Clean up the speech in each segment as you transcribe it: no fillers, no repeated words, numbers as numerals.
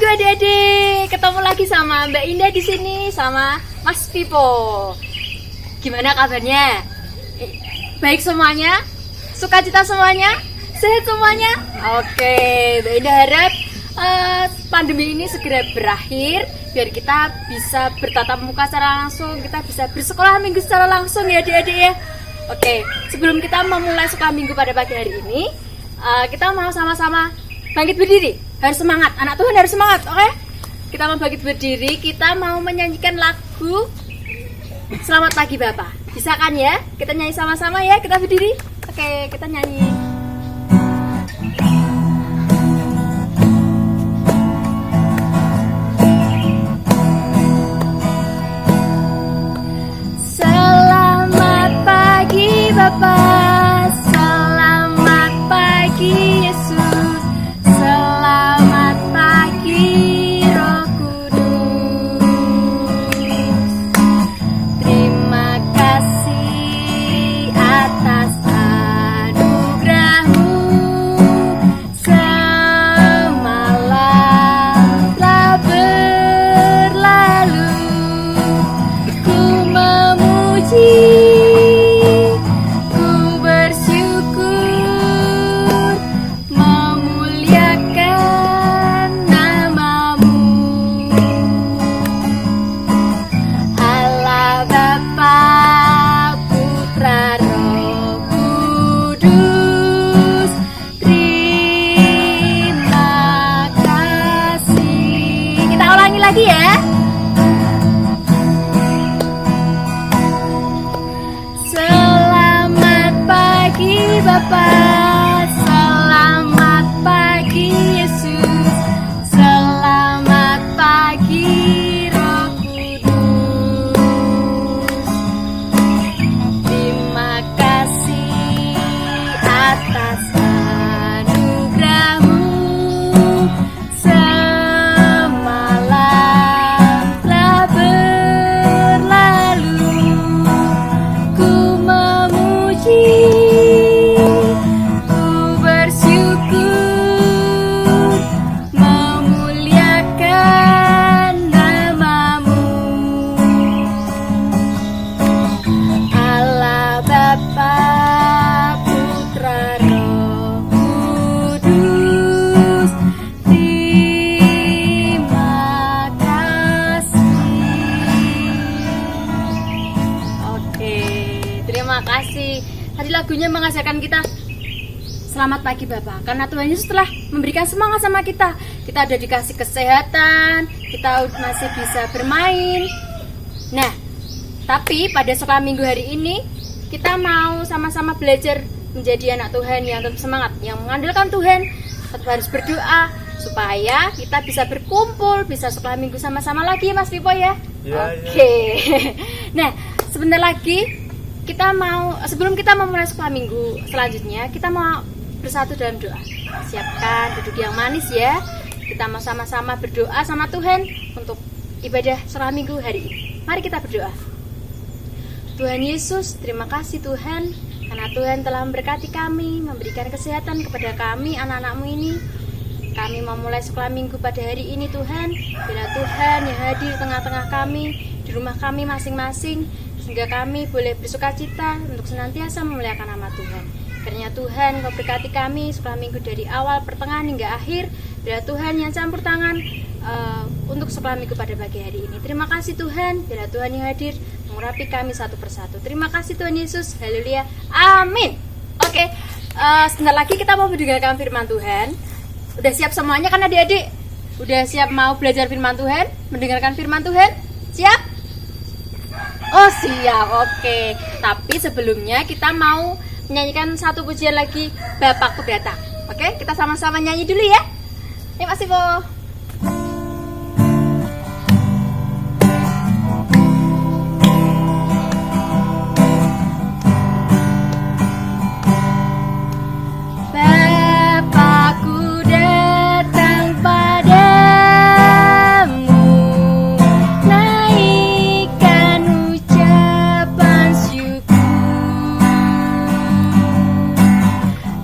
Adik-adik, ketemu lagi sama Mbak Indah di sini sama Mas Pipo. Gimana kabarnya? Baik semuanya? Sukacita semuanya? Sehat semuanya? Oke, Mbak Indah harap pandemi ini segera berakhir biar kita bisa bertatap muka secara langsung, kita bisa bersekolah minggu secara langsung ya adik-adik ya. Oke, sebelum kita memulai sekolah minggu pada pagi hari ini, kita mau sama-sama bangkit berdiri. Harus semangat, anak Tuhan harus semangat, oke? Kita mau bangkit berdiri, kita mau menyanyikan lagu Selamat Pagi Bapak. Bisa kan ya? Kita nyanyi sama-sama ya, kita berdiri. Oke, kita nyanyi. Selamat pagi Bapak, selamat pagi Yesus, selamat pagi Roh Kudus. Terima kasih atas anugerah-Mu, semalam telah berlalu. Ku memuji, lagi ya. Selamat pagi Bapak, selamat pagi Yesus, selamat pagi Roh Kudus. Terima kasih atas anugerah-Mu, terima kasih. Tadi lagunya mengajarkan kita selamat pagi Bapak, karena Tuhan Yesus telah memberikan semangat sama kita. Kita udah dikasih kesehatan, kita masih bisa bermain. Nah, tapi pada sekolah minggu hari ini kita mau sama-sama belajar menjadi anak Tuhan yang tetap semangat, yang mengandalkan Tuhan, tetap harus berdoa supaya kita bisa berkumpul, bisa sekolah minggu sama-sama lagi Mas Pipo ya. Oke. Nah, sebentar lagi kita mau, sebelum kita memulai sekolah minggu selanjutnya, kita mau bersatu dalam doa. Siapkan duduk yang manis ya. Kita mau sama-sama berdoa sama Tuhan untuk ibadah sekolah minggu hari ini. Mari kita berdoa. Tuhan Yesus, terima kasih Tuhan, karena Tuhan telah memberkati kami, memberikan kesehatan kepada kami, anak-anak-Mu ini. Kami mau mulai sekolah minggu pada hari ini Tuhan. Bila Tuhan yang hadir di tengah-tengah kami, di rumah kami masing-masing, sehingga kami boleh bersukacita untuk senantiasa memuliakan nama Tuhan. Karena Tuhan Kau berkati kami sekolah minggu dari awal, pertengahan hingga akhir. Bila Tuhan yang campur tangan untuk sekolah minggu pada pagi hari ini. Terima kasih Tuhan, bila Tuhan yang hadir mengurapi kami satu persatu. Terima kasih Tuhan Yesus, haleluya, amin. Oke, sebentar lagi kita mau mendengarkan firman Tuhan. Udah siap semuanya kan adik-adik? Udah siap mau belajar firman Tuhan? Mendengarkan firman Tuhan? Siap? Oh siap, oke. Tapi sebelumnya kita mau menyanyikan satu pujian lagi, Bapakku Datang. Oke, kita sama-sama nyanyi dulu ya. Yuk Mas Ivo.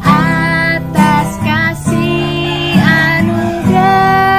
Atas kasih anugerah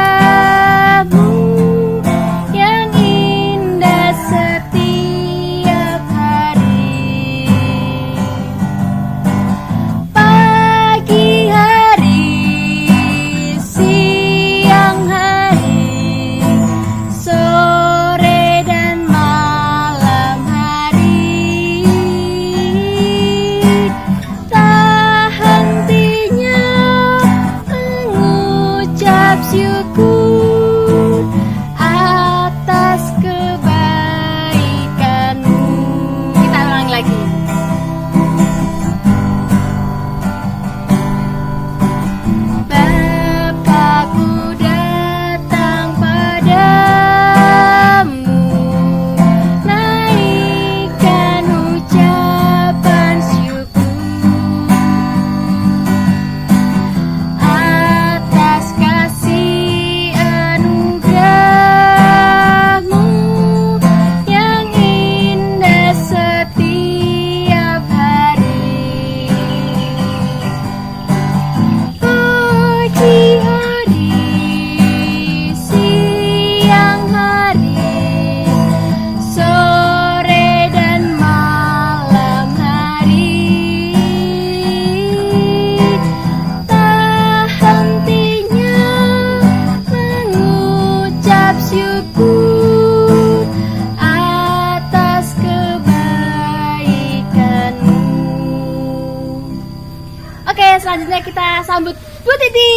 Oke, selanjutnya kita sambut Bu Titi.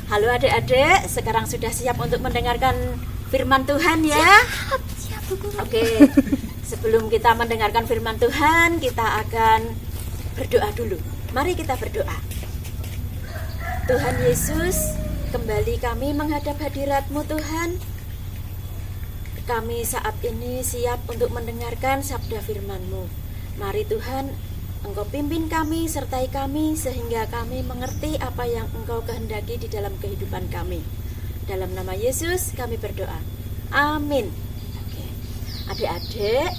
Halo adik-adik, sekarang sudah siap untuk mendengarkan firman Tuhan ya? Siap, Bu Guru. Oke, sebelum kita mendengarkan firman Tuhan, kita akan berdoa dulu. Mari kita berdoa. Tuhan Yesus, kembali kami menghadap hadirat-Mu Tuhan. Kami saat ini siap untuk mendengarkan sabda firman-Mu. Mari Tuhan, Engkau pimpin kami, sertai kami, sehingga kami mengerti apa yang Engkau kehendaki di dalam kehidupan kami. Dalam nama Yesus kami berdoa. Amin. Oke. Adik-adik,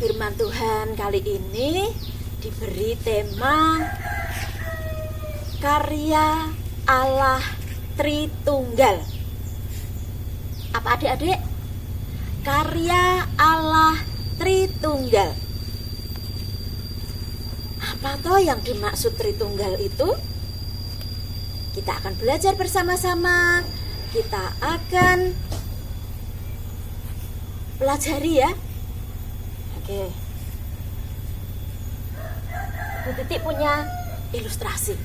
firman Tuhan kali ini diberi tema karya Allah Tritunggal. Apa adik-adik? Karya Allah Tritunggal. Apa toh yang dimaksud Tritunggal itu? Kita akan belajar bersama-sama. Kita akan pelajari ya. Oke. Bu Titik punya ilustrasi.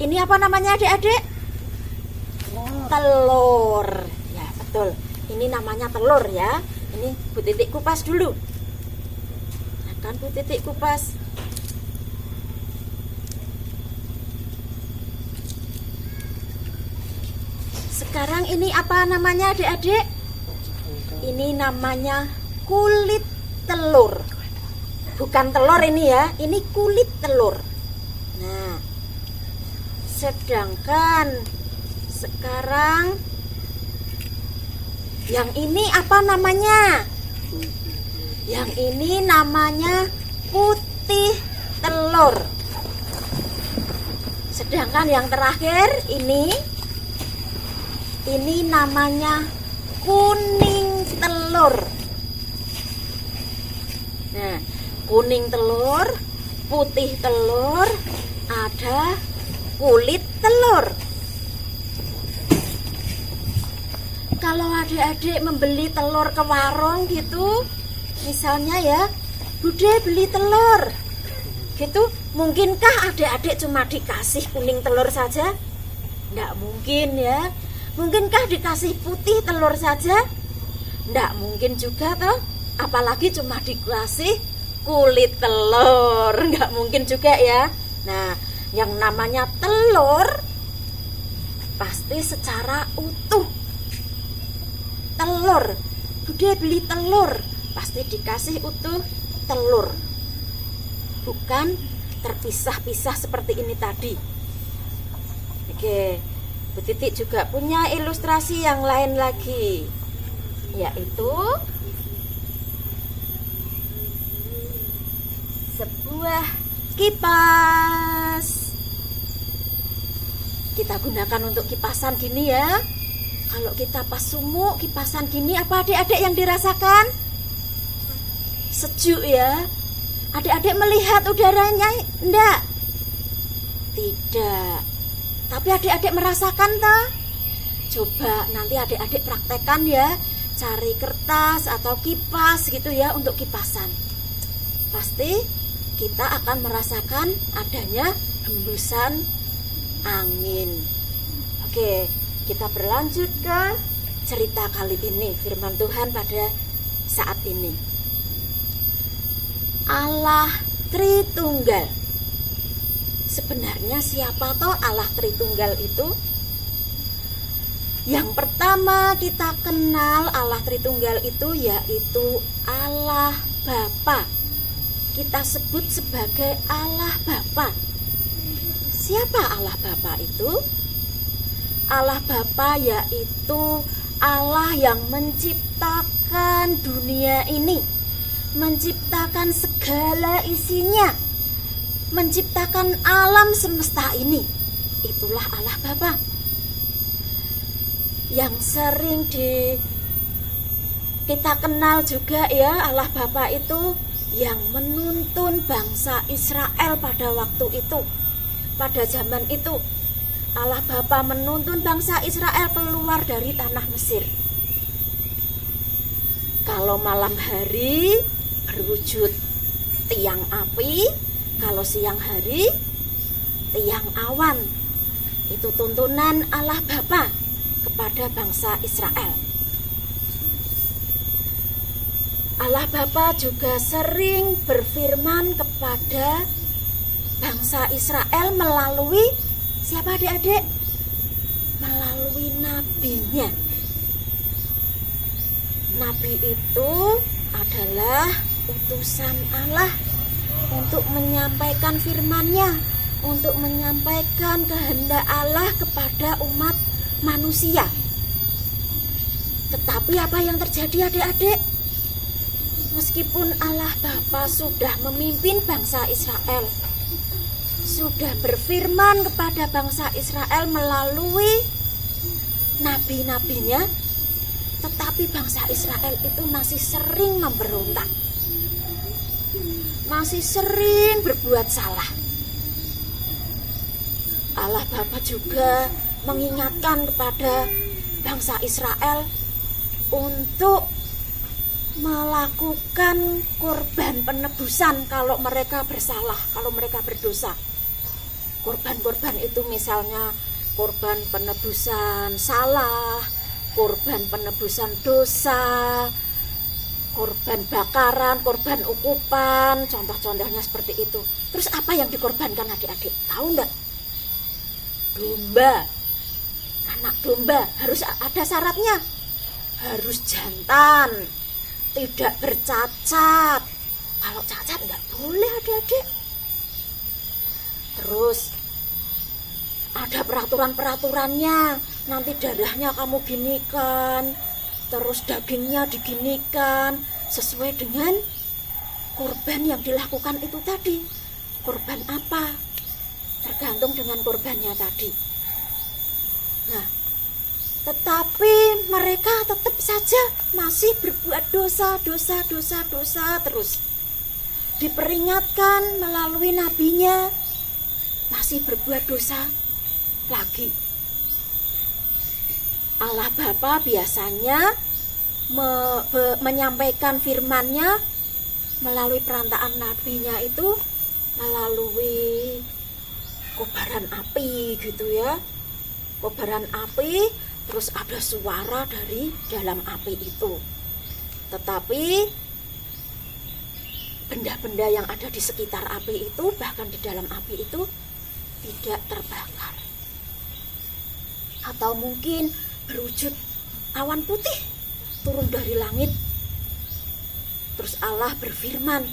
Ini apa namanya adik-adik? Telur. Ya betul. Ini namanya telur ya. Ini Bu Titik kupas dulu. Akan Bu Titik kupas. Sekarang ini apa namanya adik-adik? Ini namanya kulit telur. Bukan telur ini ya, ini kulit telur. Nah, sedangkan sekarang yang ini apa namanya? Yang ini namanya putih telur. Sedangkan yang terakhir ini namanya kuning telur. Nah, kuning telur, putih telur, ada kulit telur. Kalau adik-adik membeli telur ke warung gitu, misalnya ya, Bude beli telur gitu, mungkinkah adik-adik cuma dikasih kuning telur saja? Nggak mungkin ya. Mungkinkah dikasih putih telur saja? Nggak mungkin juga toh. Apalagi cuma dikasih kulit telur, nggak mungkin juga ya. Nah, yang namanya telur pasti secara utuh. Telur, Bude beli telur, pasti dikasih utuh telur, bukan terpisah-pisah seperti ini tadi. Oke, Bu Titik juga punya ilustrasi yang lain lagi, yaitu sebuah kipas. Kita gunakan untuk kipasan gini ya. Kalau kita pas sumuk kipasan gini, apa adik-adik yang dirasakan? Sejuk ya. Adik-adik melihat udaranya enggak? Tidak. Tapi adik-adik merasakan toh? Coba nanti adik-adik praktekkan ya. Cari kertas atau kipas gitu ya untuk kipasan. Pasti kita akan merasakan adanya hembusan angin. Oke, kita berlanjut ke cerita kali ini, firman Tuhan pada saat ini. Allah Tritunggal. Sebenarnya siapa toh Allah Tritunggal itu? Yang pertama kita kenal Allah Tritunggal itu yaitu Allah Bapa. Kita sebut sebagai Allah Bapa. Siapa Allah Bapa itu? Allah Bapa yaitu Allah yang menciptakan dunia ini, menciptakan segala isinya, menciptakan alam semesta ini. Itulah Allah Bapa. Yang sering kita kenal juga ya, Allah Bapa itu yang menuntun bangsa Israel pada waktu itu, pada zaman itu. Allah Bapa menuntun bangsa Israel keluar dari tanah Mesir. Kalau malam hari berwujud tiang api, kalau siang hari tiang awan. Itu tuntunan Allah Bapa kepada bangsa Israel. Allah Bapa juga sering berfirman kepada bangsa Israel melalui siapa adik-adik? Melalui nabinya. Nabi itu adalah utusan Allah untuk menyampaikan firman-Nya, untuk menyampaikan kehendak Allah kepada umat manusia. Tetapi apa yang terjadi adik-adik? Meskipun Allah Bapa sudah memimpin bangsa Israel, sudah berfirman kepada bangsa Israel melalui nabi-nabinya, tetapi bangsa Israel itu masih sering memberontak, masih sering berbuat salah. Allah Bapa juga mengingatkan kepada bangsa Israel untuk melakukan korban penebusan kalau mereka bersalah, kalau mereka berdosa. Korban-korban itu misalnya korban penebusan salah, korban penebusan dosa, korban bakaran, korban ukupan, contoh-contohnya seperti itu. Terus apa yang dikorbankan adik-adik? Tahu enggak? Domba. Anak domba harus ada syaratnya. Harus jantan, tidak bercacat. Kalau cacat enggak boleh adik-adik. Terus ada peraturan-peraturannya. Nanti darahnya kamu ginikan, terus dagingnya diginikan, sesuai dengan korban yang dilakukan itu tadi. Korban apa? Tergantung dengan korbannya tadi. Nah, tetapi mereka tetap saja masih berbuat dosa terus. Diperingatkan melalui nabinya, masih berbuat dosa lagi. Allah Bapa biasanya menyampaikan firman-Nya melalui perantaraan nabinya itu melalui kobaran api gitu ya. Kobaran api, terus ada suara dari dalam api itu. Tetapi benda-benda yang ada di sekitar api itu, bahkan di dalam api itu tidak terbakar. Atau mungkin berwujud awan putih turun dari langit. Terus Allah berfirman,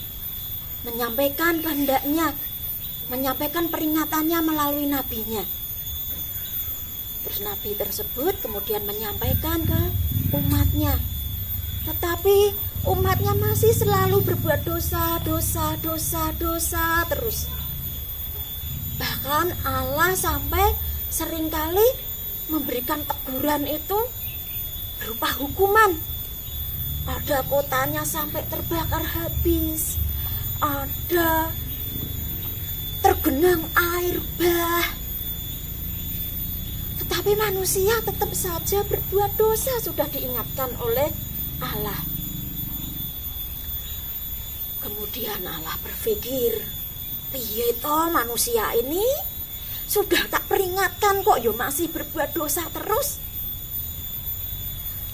menyampaikan kehendaknya, menyampaikan peringatannya melalui nabinya. Terus nabi tersebut kemudian menyampaikan ke umatnya. Tetapi umatnya masih selalu berbuat dosa terus. Bahkan Allah sampai seringkali memberikan teguran itu berupa hukuman. Ada kotanya sampai terbakar habis, ada tergenang air bah. Tetapi manusia tetap saja berbuat dosa, sudah diingatkan oleh Allah. Kemudian Allah berpikir, piye toh manusia ini sudah tak peringatkan kok yo masih berbuat dosa terus.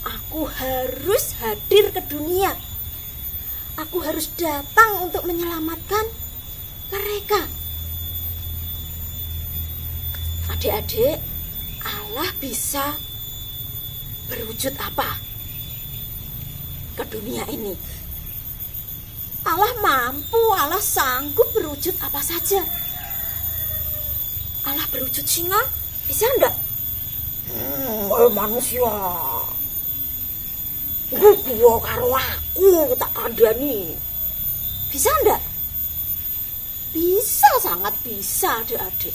Aku harus hadir ke dunia. Aku harus datang untuk menyelamatkan mereka. Adik-adik, Allah bisa berwujud apa ke dunia ini? Allah mampu, Allah sanggup berwujud apa saja. Allah berwujud singa, bisa enggak? Manusia gua karo aku tak kandani, bisa enggak? Bisa, sangat bisa adik-adik.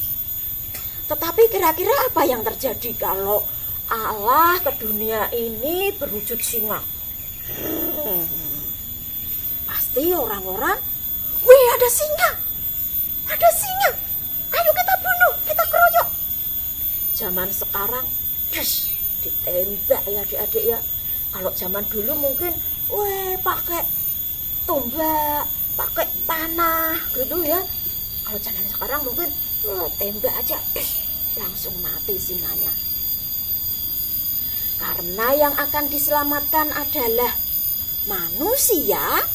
Tetapi kira-kira apa yang terjadi kalau Allah ke dunia ini berwujud singa? Pasti orang-orang, wih ada singa, ayo kita bunuh, kita keroyok. Zaman sekarang, ditembak ya adik-adik ya. Kalau zaman dulu mungkin, pakai tombak, pakai panah gitu ya. Kalau zaman sekarang mungkin tembak aja langsung mati singanya. Karena yang akan diselamatkan adalah manusia,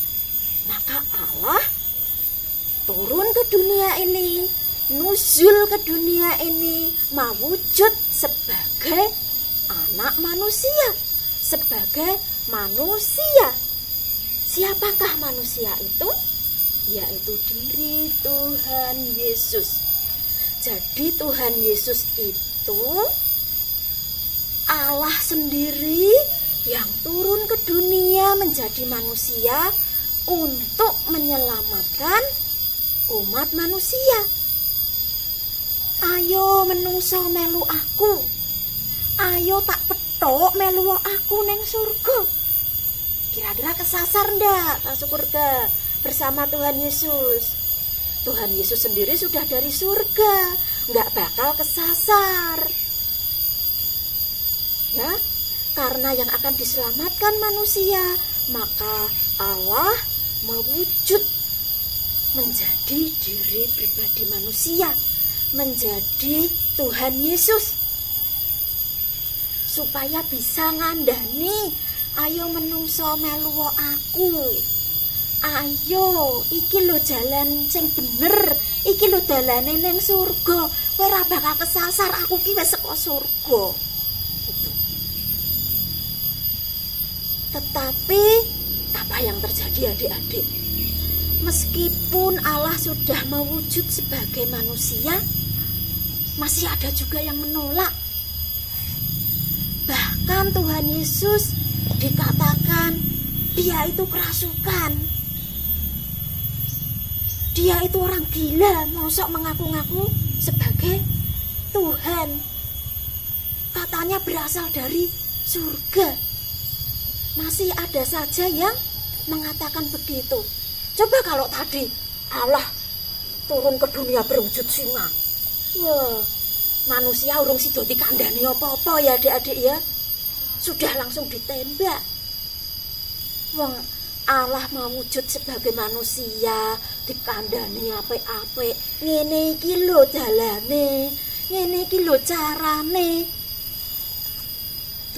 maka Allah turun ke dunia ini, nuzul ke dunia ini, mewujud sebagai anak manusia, sebagai manusia. Siapakah manusia itu? Yaitu diri Tuhan Yesus. Jadi Tuhan Yesus itu Allah sendiri yang turun ke dunia menjadi manusia untuk menyelamatkan umat manusia. Ayo menungso melu aku, ayo tak petok melu aku neng surga. Kira-kira kesasar ndak masuk surga bersama Tuhan Yesus? Tuhan Yesus sendiri sudah dari surga, nggak bakal kesasar. Ya, karena yang akan diselamatkan manusia, maka Allah mewujud menjadi diri pribadi manusia, menjadi Tuhan Yesus, supaya bisa ngandani, ayo menungso meluwo aku, ayo iki lo jalan sing bener, iki lo dalane neng surga, kowe ora bakal kesasar, aku ki wis saka surga. Gitu. Tetapi apa yang terjadi adik-adik? Meskipun Allah sudah mewujud sebagai manusia, masih ada juga yang menolak. Bahkan Tuhan Yesus dikatakan dia itu kerasukan. Dia itu orang gila, mosok mengaku-ngaku sebagai Tuhan. Katanya berasal dari surga. Masih ada saja yang mengatakan begitu. Coba kalau tadi Allah turun ke dunia berwujud singa. Wah, manusia urung sido dikandani apa-apa ya adik-adik ya. Sudah langsung ditembak. Wong Allah mewujud sebagai manusia, dikandani apik-apik. Ngene iki lho dalane, ngene iki lho carane.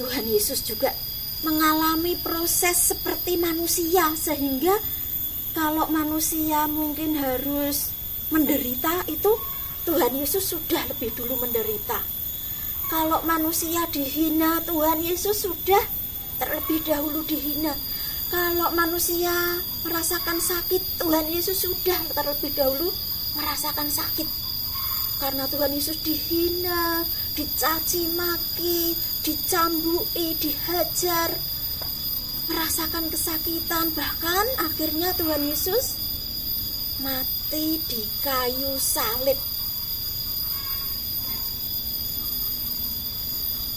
Tuhan Yesus juga mengalami proses seperti manusia, sehingga kalau manusia mungkin harus menderita, itu Tuhan Yesus sudah lebih dulu menderita. Kalau manusia dihina, Tuhan Yesus sudah terlebih dahulu dihina. Kalau manusia merasakan sakit, Tuhan Yesus sudah terlebih dahulu merasakan sakit. Karena Tuhan Yesus dihina, dicaci maki, dicambui, dihajar, merasakan kesakitan, bahkan akhirnya Tuhan Yesus mati di kayu salib.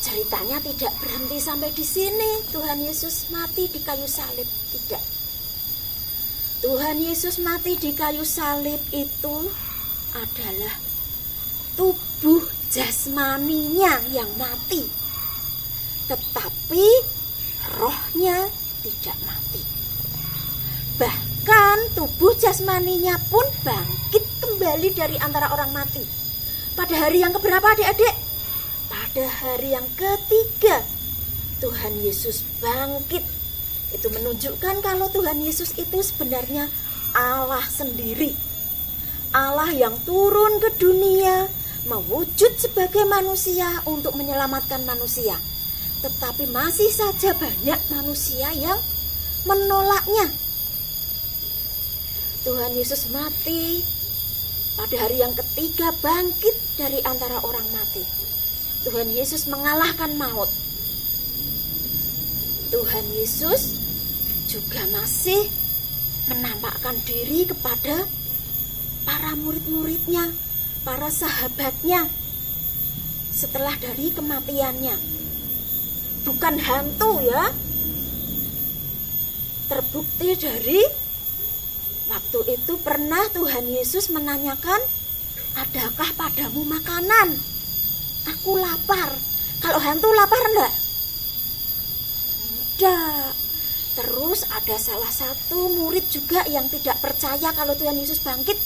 Ceritanya tidak berhenti sampai di sini. Tuhan Yesus mati di kayu salib, tidak. Tuhan Yesus mati di kayu salib itu adalah tubuh jasmaninya yang mati, tetapi rohnya tidak mati. Bahkan tubuh jasmaninya pun bangkit kembali dari antara orang mati. Pada hari yang keberapa adik-adik? Pada hari yang ketiga Tuhan Yesus bangkit. Itu menunjukkan kalau Tuhan Yesus itu sebenarnya Allah sendiri. Allah yang turun ke dunia, mewujud sebagai manusia untuk menyelamatkan manusia. Tetapi masih saja banyak manusia yang menolaknya. Tuhan Yesus mati, pada hari yang ketiga bangkit dari antara orang mati. Tuhan Yesus mengalahkan maut. Tuhan Yesus juga masih menampakkan diri kepada para murid-muridnya, para sahabatnya setelah dari kematiannya. Bukan hantu ya. Terbukti dari waktu itu pernah Tuhan Yesus menanyakan, adakah padamu makanan? Aku lapar. Kalau hantu lapar enggak? Tidak. Terus ada salah satu murid juga yang tidak percaya kalau Tuhan Yesus bangkit.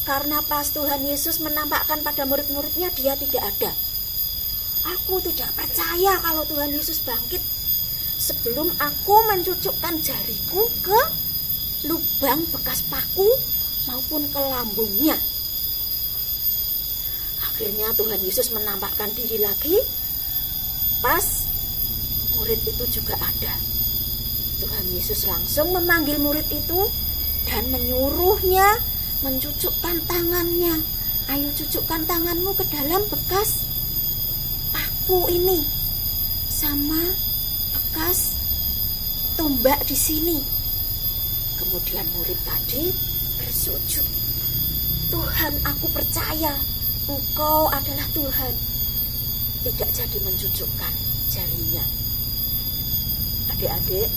Karena pas Tuhan Yesus menampakkan pada murid-muridnya, dia tidak ada. Aku tidak percaya kalau Tuhan Yesus bangkit sebelum aku mencucukkan jariku ke lubang bekas paku maupun ke lambungnya. Akhirnya Tuhan Yesus menampakkan diri lagi. Pas murid itu juga ada. Tuhan Yesus langsung memanggil murid itu dan menyuruhnya mencucukkan tangannya. Ayo cucukkan tanganmu ke dalam bekas paku ini sama bekas tombak di sini. Kemudian murid tadi bersujud. Tuhan, aku percaya Engkau adalah Tuhan. Tidak jadi mencucukkan jarinya. Adik-adik,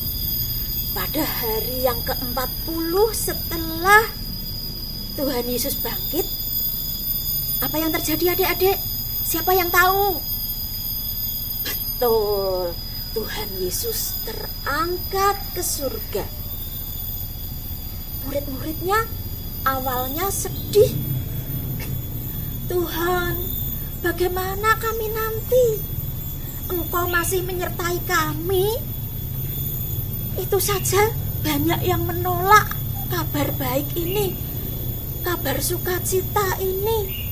pada hari yang ke-40 setelah Tuhan Yesus bangkit, apa yang terjadi adik-adik? Siapa yang tahu? Betul, Tuhan Yesus terangkat ke surga. Murid-muridnya awalnya sedih. Tuhan, bagaimana kami nanti? Engkau masih menyertai kami? Itu saja banyak yang menolak kabar baik ini, kabar sukacita ini.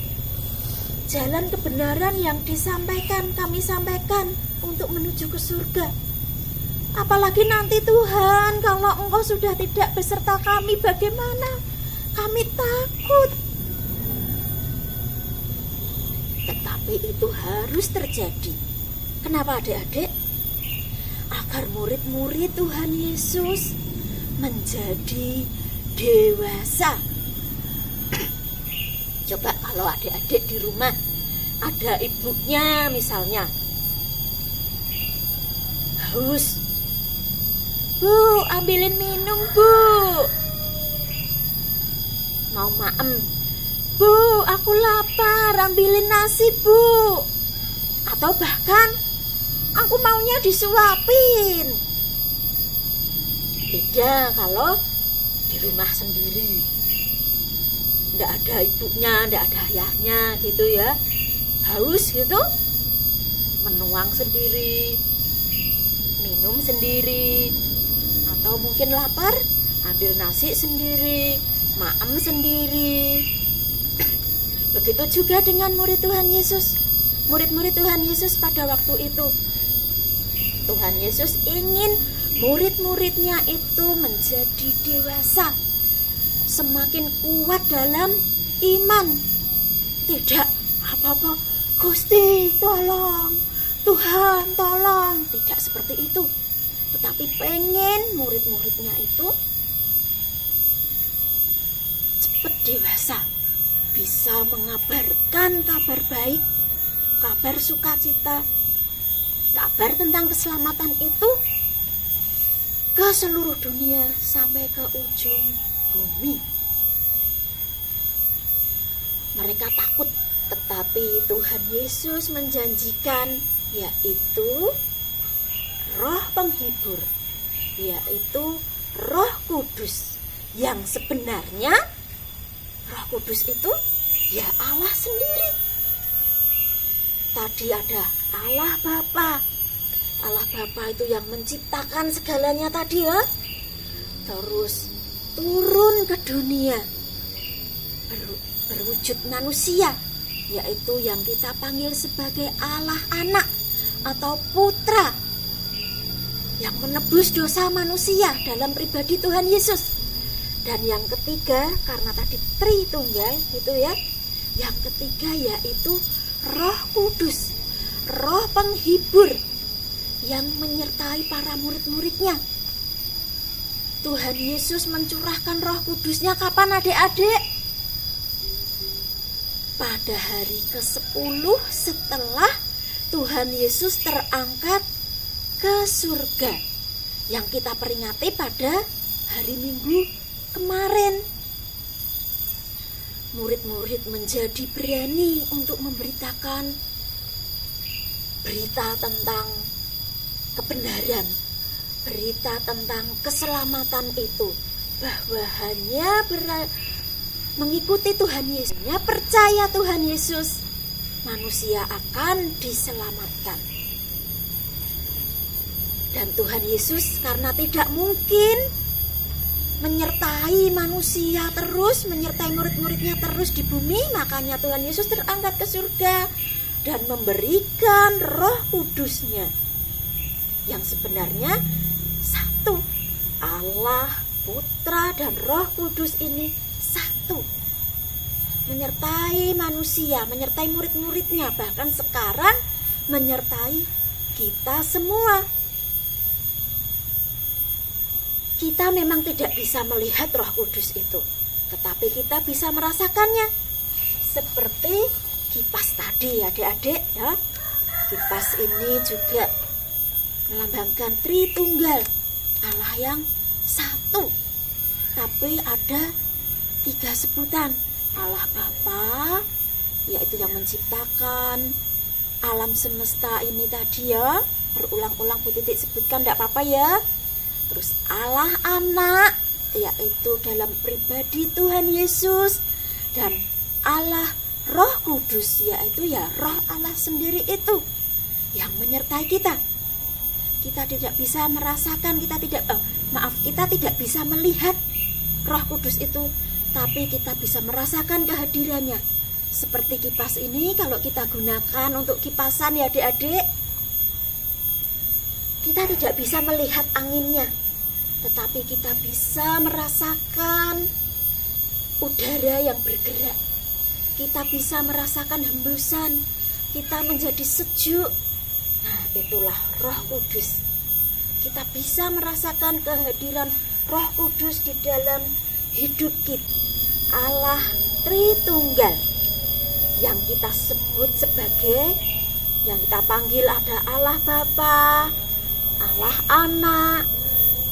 Jalan kebenaran yang disampaikan, kami sampaikan untuk menuju ke surga. Apalagi nanti Tuhan, kalau Engkau sudah tidak beserta kami, bagaimana? Kami takut. Tetapi itu harus terjadi. Kenapa adik-adik? Agar murid-murid Tuhan Yesus menjadi dewasa. Coba kalau adik-adik di rumah ada ibunya misalnya haus, Bu, ambilin minum, Bu. Mau maem, Bu, aku lapar, ambilin nasi, Bu. Atau bahkan aku maunya disuapin. Beda kalau di rumah sendiri, nggak ada ibunya, nggak ada ayahnya gitu ya. Haus gitu, menuang sendiri, minum sendiri. Atau mungkin lapar, ambil nasi sendiri, maem sendiri. Begitu juga dengan murid Tuhan Yesus. Murid-murid Tuhan Yesus pada waktu itu. Tuhan Yesus ingin murid-muridnya itu menjadi dewasa, semakin kuat dalam iman. Tidak apa-apa, Gusti tolong, Tuhan tolong. Tidak seperti itu. Tetapi pengen murid-muridnya itu cepat dewasa, bisa mengabarkan kabar baik, kabar sukacita, kabar tentang keselamatan itu ke seluruh dunia sampai ke ujung bumi. Mereka takut, tetapi Tuhan Yesus menjanjikan, yaitu Roh Penghibur, yaitu Roh Kudus, yang sebenarnya Roh Kudus itu ya Allah sendiri. Tadi ada Allah Bapa. Allah Bapa itu yang menciptakan segalanya tadi ya. Terus turun ke dunia, berwujud manusia, yaitu yang kita panggil sebagai Allah Anak atau Putra, yang menebus dosa manusia dalam pribadi Tuhan Yesus. Dan yang ketiga, karena tadi Tritunggal gitu ya, yang ketiga yaitu Roh Kudus, Roh Penghibur yang menyertai para murid-muridnya. Tuhan Yesus mencurahkan Roh Kudusnya kapan adik-adik? Pada hari ke-10 setelah Tuhan Yesus terangkat ke surga, yang kita peringati pada hari Minggu kemarin. Murid-murid menjadi berani untuk memberitakan berita tentang kebenaran, berita tentang keselamatan itu, bahwa hanya mengikuti Tuhan Yesus, hanya percaya Tuhan Yesus, manusia akan diselamatkan. Dan Tuhan Yesus karena tidak mungkin menyertai manusia terus, menyertai murid-muridnya terus di bumi, makanya Tuhan Yesus terangkat ke surga dan memberikan Roh Kudus-Nya yang sebenarnya satu. Allah, Putra, dan Roh Kudus ini satu, menyertai manusia, menyertai murid-muridnya, bahkan sekarang menyertai kita semua. Kita memang tidak bisa melihat Roh Kudus itu, tetapi kita bisa merasakannya. Seperti kipas tadi, adik-adik ya. Kipas ini juga melambangkan Tritunggal, Allah yang satu, tapi ada 3 sebutan. Allah Bapa, yaitu yang menciptakan alam semesta ini tadi ya. Berulang-ulang Bu Titik sebutkan, tidak apa-apa ya. Terus Allah Anak, yaitu dalam pribadi Tuhan Yesus. Dan Allah Roh Kudus, yaitu ya Roh Allah sendiri itu yang menyertai kita. Kita tidak bisa merasakan, kita tidak bisa melihat Roh Kudus itu, tapi kita bisa merasakan kehadirannya. Seperti kipas ini, kalau kita gunakan untuk kipasan ya adik-adik, kita tidak bisa melihat anginnya, tetapi kita bisa merasakan udara yang bergerak. Kita bisa merasakan hembusan, kita menjadi sejuk. Nah, itulah Roh Kudus. Kita bisa merasakan kehadiran Roh Kudus di dalam hidup kita. Allah Tritunggal yang kita sebut sebagai, yang kita panggil ada Allah Bapa, Allah Anak,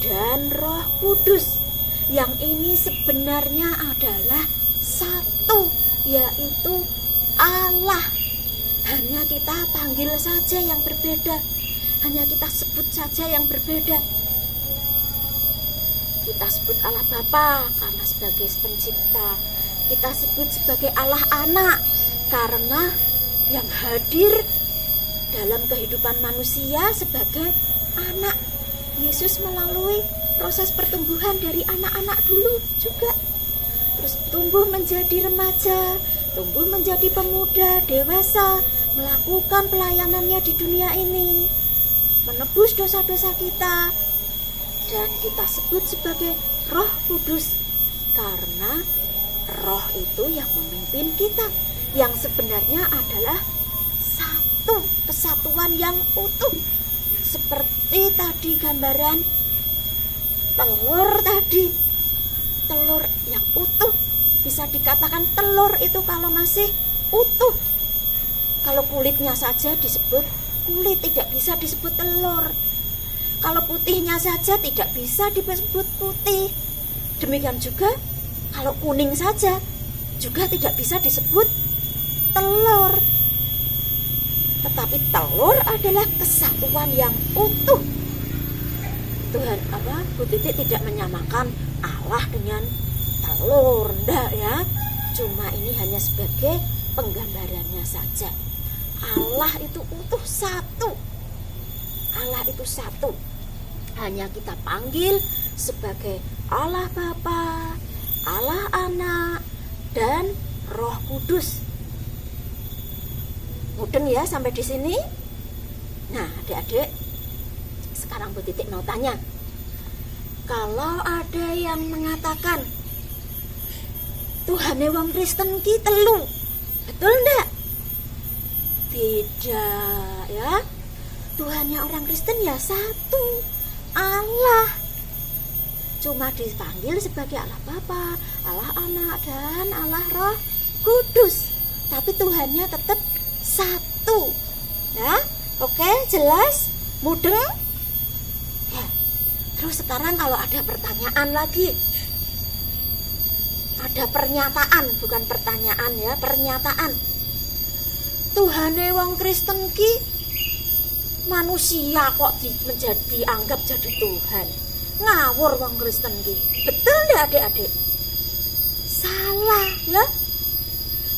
dan Roh Kudus. Yang ini sebenarnya adalah satu, yaitu Allah. Hanya kita panggil saja yang berbeda, hanya kita sebut saja yang berbeda. Kita sebut Allah Bapa karena sebagai pencipta, kita sebut sebagai Allah Anak karena yang hadir dalam kehidupan manusia sebagai anak. Yesus melalui proses pertumbuhan dari anak-anak dulu juga, terus tumbuh menjadi remaja, tumbuh menjadi pemuda, dewasa, melakukan pelayanannya di dunia ini, menebus dosa-dosa kita, dan kita sebut sebagai Roh Kudus karena Roh itu yang memimpin kita, yang sebenarnya adalah satu kesatuan yang utuh. Seperti tadi gambaran telur tadi, telur yang utuh, bisa dikatakan telur itu kalau masih utuh. Kalau kulitnya saja disebut kulit, tidak bisa disebut telur. Kalau putihnya saja tidak bisa disebut putih. Demikian juga kalau kuning saja juga tidak bisa disebut telur. Tetapi telur adalah kesatuan yang utuh. Tuhan Bu Titik tidak menyamakan Allah dengan telur, enggak ya. Cuma ini hanya sebagai penggambarannya saja. Allah itu utuh satu. Allah itu satu. Hanya kita panggil sebagai Allah Bapa, Allah Anak, dan Roh Kudus. Mudeng ya sampai di sini? Nah, adik-adik, sekarang Bu Titik mau tanya. Kalau ada yang mengatakan Tuhane wong Kristen ki telu, betul enggak? Tidak ya. Tuhannya orang Kristen ya satu, Allah. Cuma dipanggil sebagai Allah Bapa, Allah Anak, dan Allah Roh Kudus. Tapi Tuhannya tetap satu. Ya, oke, jelas? Mudeng? Ya. Terus sekarang kalau ada pertanyaan lagi, ada pernyataan, bukan pertanyaan ya, pernyataan. Tuhane wong Kristen ki manusia kok dianggap jadi Tuhan. Ngawur wong Kristen ki. Betul ndak adik-adik? Salah ya.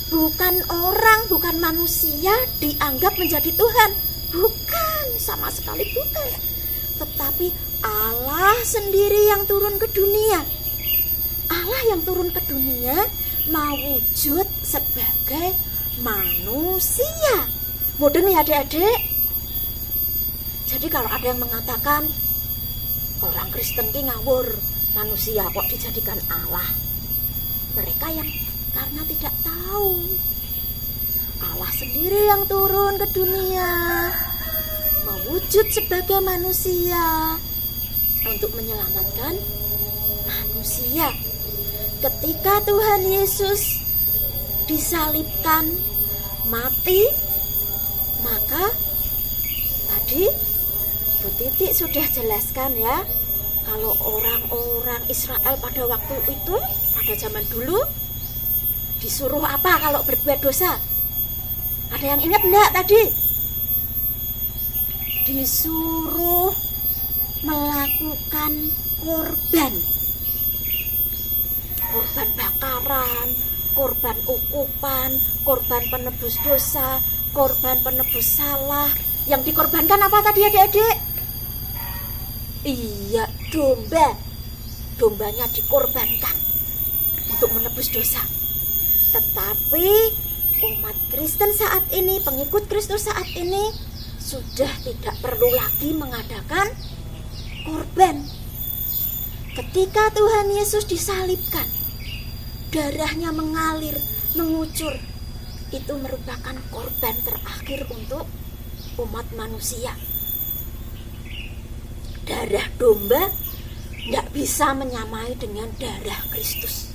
Bukan orang, bukan manusia dianggap menjadi Tuhan. Bukan, sama sekali bukan. Tetapi Allah sendiri yang turun ke dunia. Allah yang turun ke dunia mau wujud sebagai manusia. Mudeng ya adik-adik. Jadi kalau ada yang mengatakan orang Kristen ki ngawur, manusia kok dijadikan Allah, mereka yang karena tidak tahu Allah sendiri yang turun ke dunia mewujud sebagai manusia untuk menyelamatkan manusia. Ketika Tuhan Yesus disalibkan, mati, maka tadi Bu Titik sudah jelaskan ya, kalau orang-orang Israel pada waktu itu, pada zaman dulu, disuruh apa kalau berbuat dosa? Ada yang ingat enggak tadi? Disuruh melakukan korban. Korban bakaran, korban ukupan, korban penebus dosa, korban penebus salah. Yang dikorbankan apa tadi adik-adik? Iya, domba. Dombanya dikorbankan untuk menebus dosa. Tetapi umat Kristen saat ini, pengikut Kristus saat ini sudah tidak perlu lagi mengadakan korban. Ketika Tuhan Yesus disalibkan, darahnya mengalir, mengucur, itu merupakan korban terakhir untuk umat manusia. Darah domba tidak bisa menyamai dengan darah Kristus.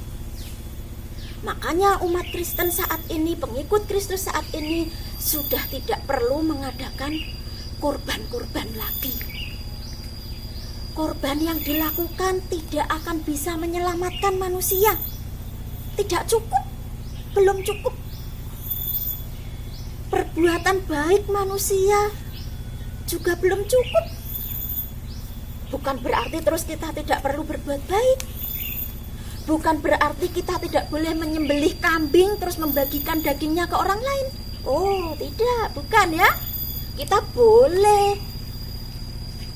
Makanya umat Kristen saat ini, pengikut Kristus saat ini sudah tidak perlu mengadakan korban-korban lagi. Korban yang dilakukan tidak akan bisa menyelamatkan manusia. Tidak cukup, belum cukup. Perbuatan baik manusia juga belum cukup. Bukan berarti terus kita tidak perlu berbuat baik. Bukan berarti kita tidak boleh menyembelih kambing terus membagikan dagingnya ke orang lain. Oh, tidak, bukan ya. Kita boleh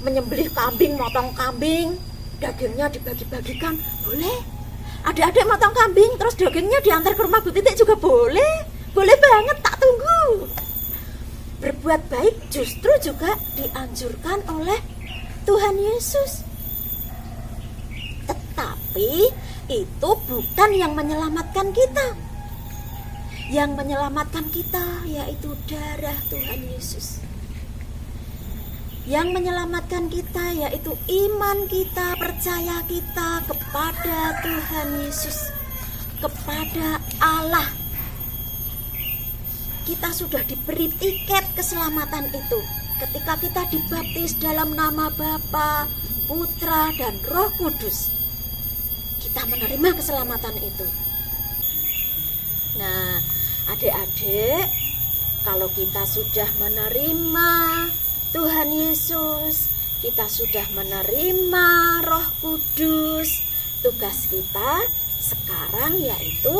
menyembelih kambing, motong kambing, dagingnya dibagi-bagikan, boleh. Adik-adik motong kambing terus dagingnya diantar ke rumah Bu Titik juga boleh. Boleh banget, tak tunggu. Berbuat baik justru juga dianjurkan oleh Tuhan Yesus. Tetapi itu bukan yang menyelamatkan kita. Yang menyelamatkan kita yaitu darah Tuhan Yesus. Yang menyelamatkan kita yaitu iman kita, percaya kita kepada Tuhan Yesus, kepada Allah. Kita sudah diberi tiket keselamatan itu ketika kita dibaptis dalam nama Bapa, Putra, dan Roh Kudus. Kita menerima keselamatan itu. Nah, adik-adik, kalau kita sudah menerima Tuhan Yesus, kita sudah menerima Roh Kudus, tugas kita sekarang yaitu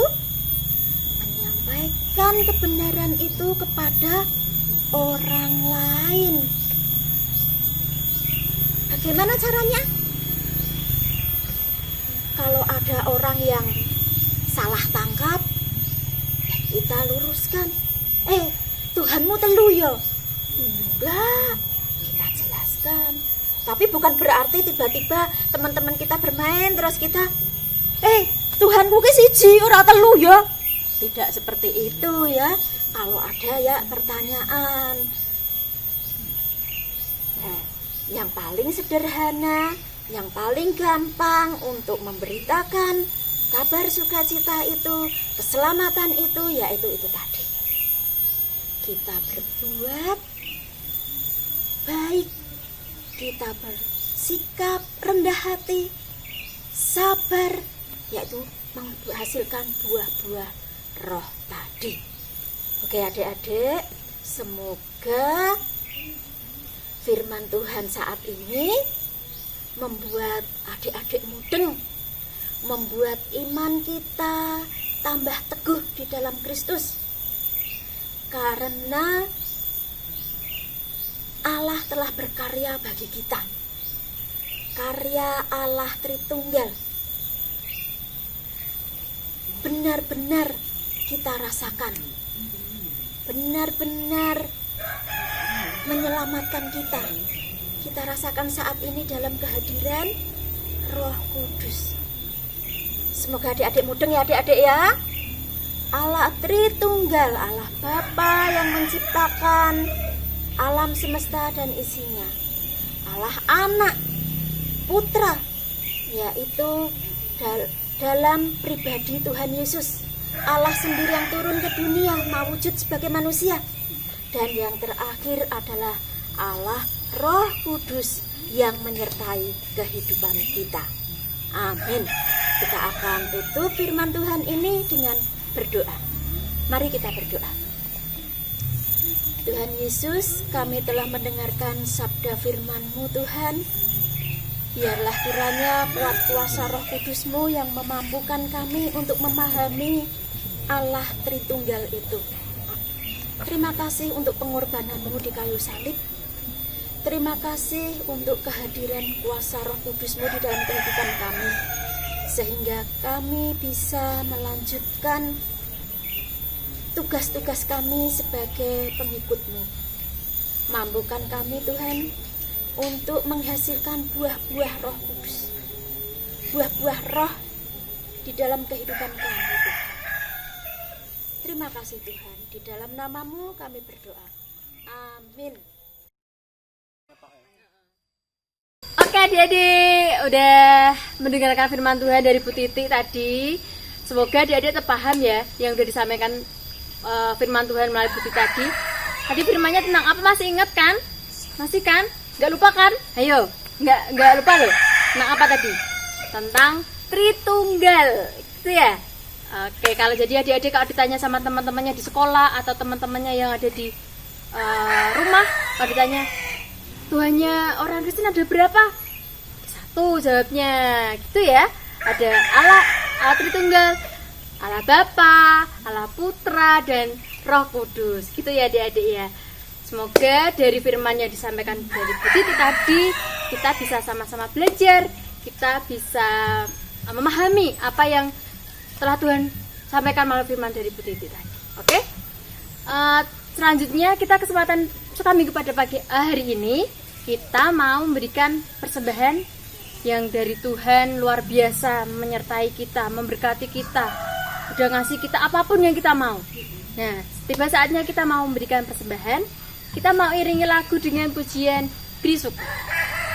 menyampaikan kebenaran itu kepada orang lain. Bagaimana caranya? Kalau ada orang yang salah tangkap, kita luruskan. Tuhanmu telu ya? Enggak, kita jelaskan. Tapi bukan berarti tiba-tiba teman-teman kita bermain terus kita Tuhanku ki siji ora telu ya. Tidak seperti itu ya. Kalau ada ya pertanyaan, yang paling sederhana, yang paling gampang untuk memberitakan kabar sukacita itu, keselamatan itu, yaitu itu tadi. Kita berbuat baik, kita bersikap rendah hati, sabar, yaitu menghasilkan buah-buah roh tadi. Oke adik-adik, semoga Firman Tuhan saat ini membuat adik-adik mudeng, membuat iman kita tambah teguh di dalam Kristus. Karena Allah telah berkarya bagi kita. Karya Allah Tritunggal benar-benar kita rasakan, benar-benar menyelamatkan kita. Kita rasakan saat ini dalam kehadiran Roh Kudus. Semoga adik-adik mudeng ya adik-adik ya. Allah Tritunggal, Allah Bapa yang menciptakan alam semesta dan isinya, Allah Anak, Putra, yaitu dalam pribadi Tuhan Yesus, Allah sendiri yang turun ke dunia mewujud sebagai manusia. Dan yang terakhir adalah Allah Roh Kudus yang menyertai kehidupan kita. Amin. Kita akan tutup firman Tuhan ini dengan berdoa. Mari kita berdoa. Tuhan Yesus, kami telah mendengarkan sabda firman-Mu Tuhan. Biarlah kiranya kuat kuasa Roh Kudus-Mu yang memampukan kami untuk memahami Allah Tritunggal itu. Terima kasih untuk pengorbanan-Mu di kayu salib. Terima kasih untuk kehadiran kuasa Roh Kudus-Mu di dalam kehidupan kami, sehingga kami bisa melanjutkan tugas-tugas kami sebagai pengikut-Mu. Mampukan kami Tuhan untuk menghasilkan buah-buah Roh Kudus, buah-buah roh di dalam kehidupan kami Tuhan. Terima kasih Tuhan, di dalam nama-Mu kami berdoa. Amin. Oke adik-adik, udah mendengarkan firman Tuhan dari Bu Titi tadi. Semoga adik-adik terpaham ya yang udah disampaikan firman Tuhan melalui Bu Titi tadi. Tadi firmannya tentang apa, masih ingat kan? Masih kan? Gak lupa kan? Ayo, gak lupa loh. Tentang apa tadi? Tentang Tritunggal, itu ya. Oke, kalau jadi adik-adik kalau ditanya sama teman-temannya di sekolah atau teman-temannya yang ada di rumah, kalau ditanya Tuhannya orang Kristen ada berapa? Satu jawabnya, gitu ya. Ada Allah Tritunggal, Allah Bapa, Allah Putra, dan Roh Kudus. Gitu ya adik-adik ya. Semoga dari firman yang disampaikan dari Bu Titi tadi, kita bisa sama-sama belajar, kita bisa memahami apa yang telah Tuhan sampaikan melalui firman dari Bu Titi tadi. Oke? Selanjutnya kita kesempatan suka minggu pada pagi hari ini, kita mau memberikan persembahan yang dari Tuhan luar biasa, menyertai kita, memberkati kita, udah ngasih kita apapun yang kita mau. Nah, tiba saatnya kita mau memberikan persembahan. Kita mau iringi lagu dengan pujian Beri Syukur.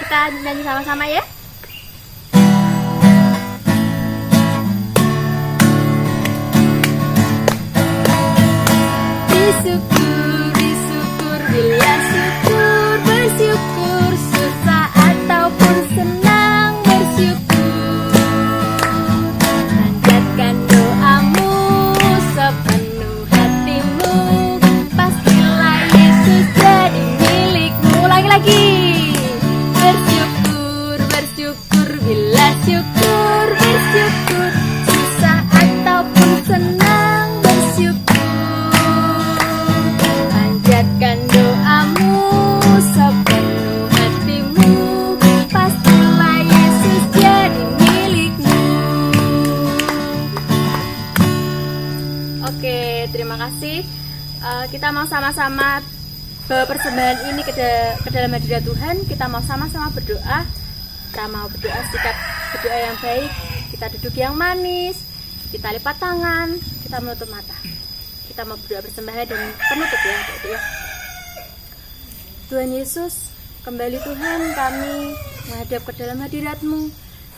Kita nyanyi sama-sama ya. Bersyukur, bersyukur, bila syukur, bersyukur, susah ataupun senang, bersyukur. Panjatkan doamu sepenuh hatimu, pastilah Yesus jadi milikmu. Ulangi lagi. Bersyukur, bersyukur, bila syukur, bersyukur, susah ataupun senang, bersyukur. Panjatkan doamu sepenuh hatimu, pastilah Yesus jadi milikmu. Oke, terima kasih. Kita mau sama-sama bawa persembahan ini ke dalam hadirat Tuhan. Kita mau sama-sama berdoa. Kita mau berdoa sikap berdoa yang baik. Kita duduk yang manis. Kita lipat tangan. Kita menutup mata. Kita mau berdoa persembahan dan penutup ya, ya. Tuhan Yesus, kembali Tuhan kami menghadap ke dalam hadirat-Mu.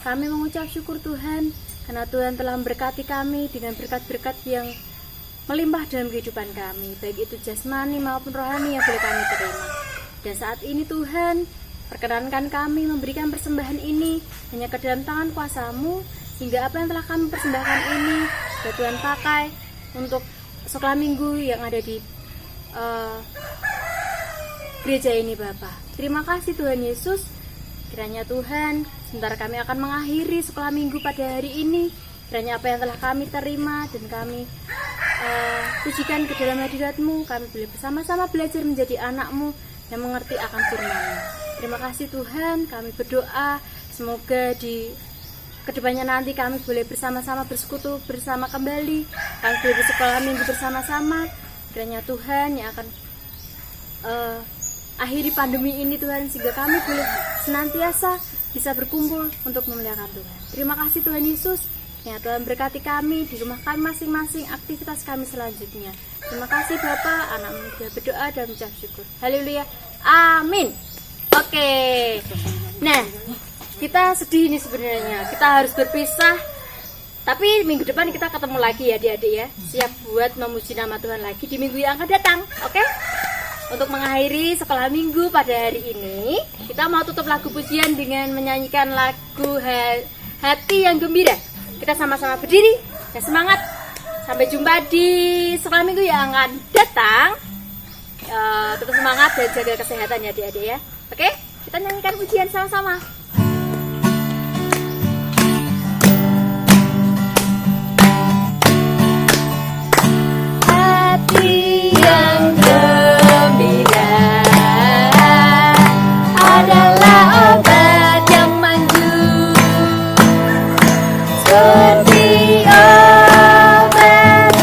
Kami mengucap syukur Tuhan, karena Tuhan telah memberkati kami dengan berkat-berkat yang melimpah dalam kehidupan kami, baik itu jasmani maupun rohani yang boleh kami terima. Dan saat ini Tuhan, perkenankan kami memberikan persembahan ini hanya ke dalam tangan kuasa-Mu, sehingga apa yang telah kami persembahkan ini biar Tuhan pakai untuk sekolah minggu yang ada di gereja ini Bapa. Terima kasih Tuhan Yesus. Kiranya Tuhan, sebentar kami akan mengakhiri sekolah minggu pada hari ini. Kiranya apa yang telah kami terima dan kami pujikan ke dalam hadirat-Mu, kami boleh bersama-sama belajar menjadi anak-Mu yang mengerti akan firman-Mu. Terima kasih Tuhan, kami berdoa semoga di kedepannya nanti kami boleh bersama-sama bersekutu bersama kembali, kami boleh bersekolah minggu bersama-sama. Kiranya Tuhan yang akan akhiri pandemi ini Tuhan, sehingga kami boleh senantiasa bisa berkumpul untuk memuliakan Tuhan. Terima kasih Tuhan Yesus, ya Tuhan berkati kami di rumah kami masing-masing, aktivitas kami selanjutnya. Terima kasih Bapak, anak-Mu sudah berdoa dan mengucap syukur. Haleluya, amin. Oke, nah kita sedih nih sebenarnya, kita harus berpisah. Tapi minggu depan kita ketemu lagi ya adik-adik ya. Siap buat memuji nama Tuhan lagi di minggu yang akan datang. Oke? Untuk mengakhiri sekolah minggu pada hari ini, kita mau tutup lagu pujian dengan menyanyikan lagu Hati yang Gembira. Kita sama-sama berdiri dan semangat. Sampai jumpa di sekolah minggu yang akan datang. Tetap semangat dan jaga kesehatan ya adik-adik ya. Oke? Kita nyanyikan pujian sama-sama. Hati yang gembira adalah obat yang manjur, seperti obat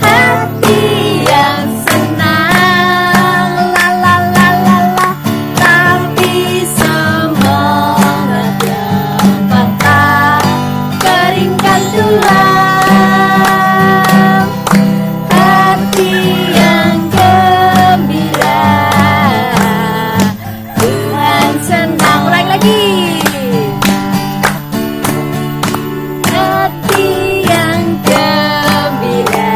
hati yang senang. La la la la la. Tapi semangat yang patah keringkan tulang. Hati yang gembira, Tuhan senang. Ulang lagi. Hati yang gembira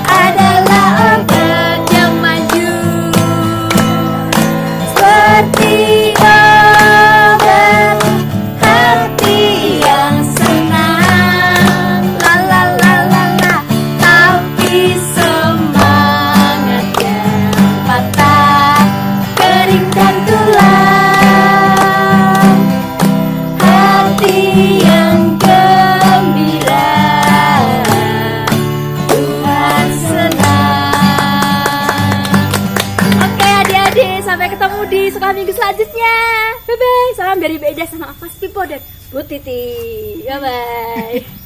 adalah obat yang manjur, seperti obat hati yang senang. La la la la la. Tapi semangat yang patah keringkan tulang. Hati yang gembira, Tuhan senang. Oke adik-adik, sampai ketemu di sekolah minggu selanjutnya. Bye bye. Salam dari Beda sama Afas Pipo dan Bu Titi. Bye bye.